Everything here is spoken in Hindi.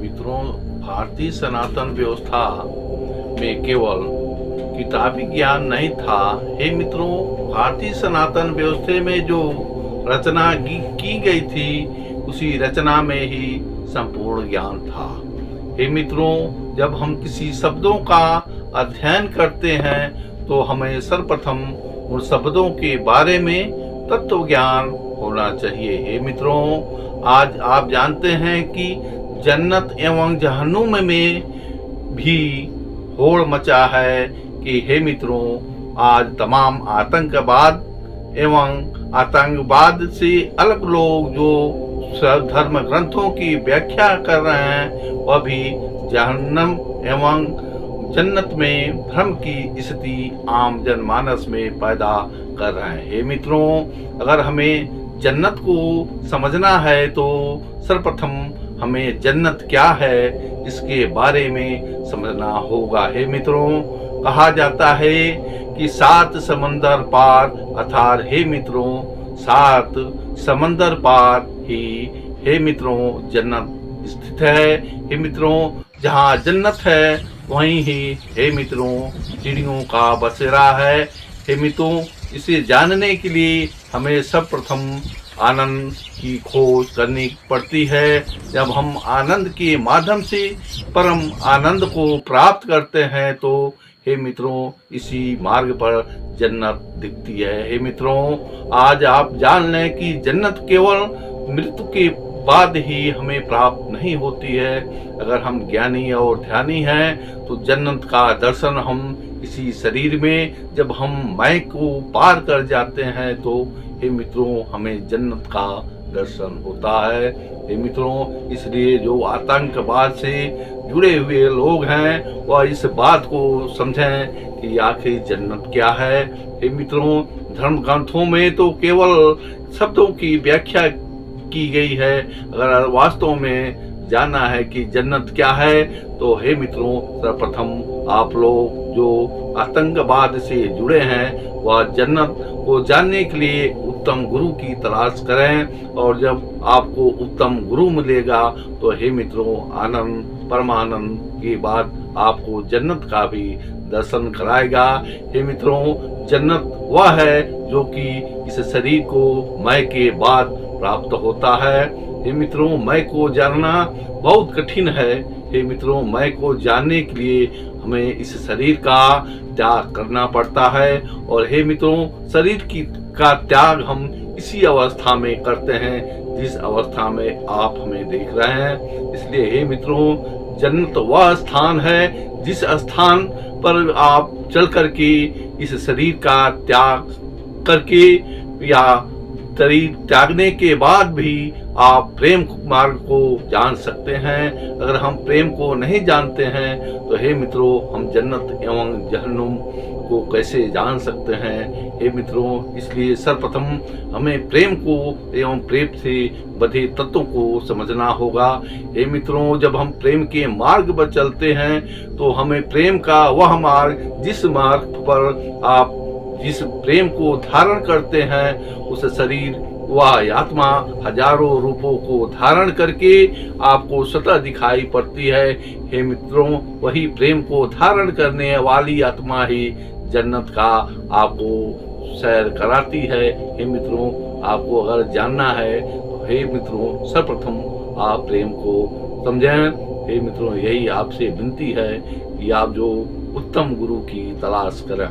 मित्रों, भारतीय सनातन व्यवस्था में केवल किताबी ज्ञान नहीं था। हे मित्रों, भारतीय सनातन व्यवस्था में जो रचना की गई थी, उसी रचना में ही संपूर्ण ज्ञान था। हे मित्रों, जब हम किसी शब्दों का अध्ययन करते हैं तो हमें सर्वप्रथम उन शब्दों के बारे में तत्व ज्ञान होना चाहिए। हे मित्रों, आज आप जानते हैं कि जन्नत एवं जहन्नुम में भी होड़ मचा है कि हे मित्रों, आज तमाम आतंकवाद एवं आतंकवाद से अलग लोग जो धर्म ग्रंथों की व्याख्या कर रहे हैं, वह भी जहन्नम एवं जन्नत में भ्रम की स्थिति आम जनमानस में पैदा कर रहे हैं। हे मित्रों, अगर हमें जन्नत को समझना है तो सर्वप्रथम हमें जन्नत क्या है इसके बारे में समझना होगा। हे मित्रों, कहा जाता है कि 7 समंदर पार अर्थात हे मित्रों 7 समंदर पार ही हे मित्रों जन्नत स्थित है। हे मित्रों, जहाँ जन्नत है वहीं ही हे मित्रों चिड़ियों का बसेरा है। हे मित्रों, इसे जानने के लिए हमें सर्वप्रथम आनंद की खोज करनी पड़ती है। जब हम आनंद के माध्यम से परम आनंद को प्राप्त करते हैं तो हे मित्रों इसी मार्ग पर जन्नत दिखती है। हे मित्रों, आज आप जान लें कि जन्नत केवल मृत्यु के बाद ही हमें प्राप्त नहीं होती है। अगर हम ज्ञानी और ध्यानी हैं तो जन्नत का दर्शन हम इसी शरीर में जब हम मैं को पार कर जाते हैं तो हे मित्रों हमें जन्नत का दर्शन होता है। हे मित्रों, इसलिए जो आतंकवाद से जुड़े हुए लोग हैं वह इस बात को समझें कि आखिर जन्नत क्या है। हे मित्रों, धर्म ग्रंथों में तो केवल शब्दों की व्याख्या की गई है। अगर वास्तव में जानना है कि जन्नत क्या है तो हे मित्रों सर्वप्रथम आप लोग जो आतंकवाद से जुड़े हैं वह जन्नत को जानने के लिए उत्तम गुरु की तलाश करें, और जब आपको उत्तम गुरु मिलेगा तो हे मित्रों आनंद परमानंद के बाद आपको जन्नत का भी दर्शन कराएगा। हे मित्रों, जन्नत वह है जो कि इस शरीर को मैं के बाद प्राप्त होता है। हे मित्रों, मैं को जानना बहुत कठिन है। हे मित्रों, मैं को जानने के लिए हमें इस शरीर का त्याग करना पड़ता है, और हे मित्रों शरीर का त्याग हम इसी अवस्था में करते हैं जिस अवस्था में आप हमें देख रहे हैं। इसलिए हे मित्रों, जन्नत वह स्थान है जिस स्थान पर आप चल करके इस शरीर का त्याग करके या शरीर त्यागने के बाद भी आप प्रेम मार्ग को जान सकते हैं। अगर हम प्रेम को नहीं जानते हैं तो हे मित्रों हम जन्नत एवं जहन्नुम को कैसे जान सकते हैं। हे मित्रों, इसलिए सर्वप्रथम हमें प्रेम को एवं प्रेम से बधे तत्वों को समझना होगा। हे मित्रों, जब हम प्रेम के मार्ग पर चलते हैं तो हमें प्रेम का वह मार्ग जिस मार्ग पर आप जिस प्रेम को धारण करते हैं उस शरीर वह आत्मा हजारों रूपों को धारण करके आपको सतह दिखाई पड़ती है। हे मित्रों, वही प्रेम को धारण करने वाली आत्मा ही जन्नत का आपको सैर कराती है। हे मित्रों, आपको अगर जानना है तो हे मित्रों सर्वप्रथम आप प्रेम को समझें। हे मित्रों, यही आपसे विनती है कि आप जो उत्तम गुरु की तलाश करें।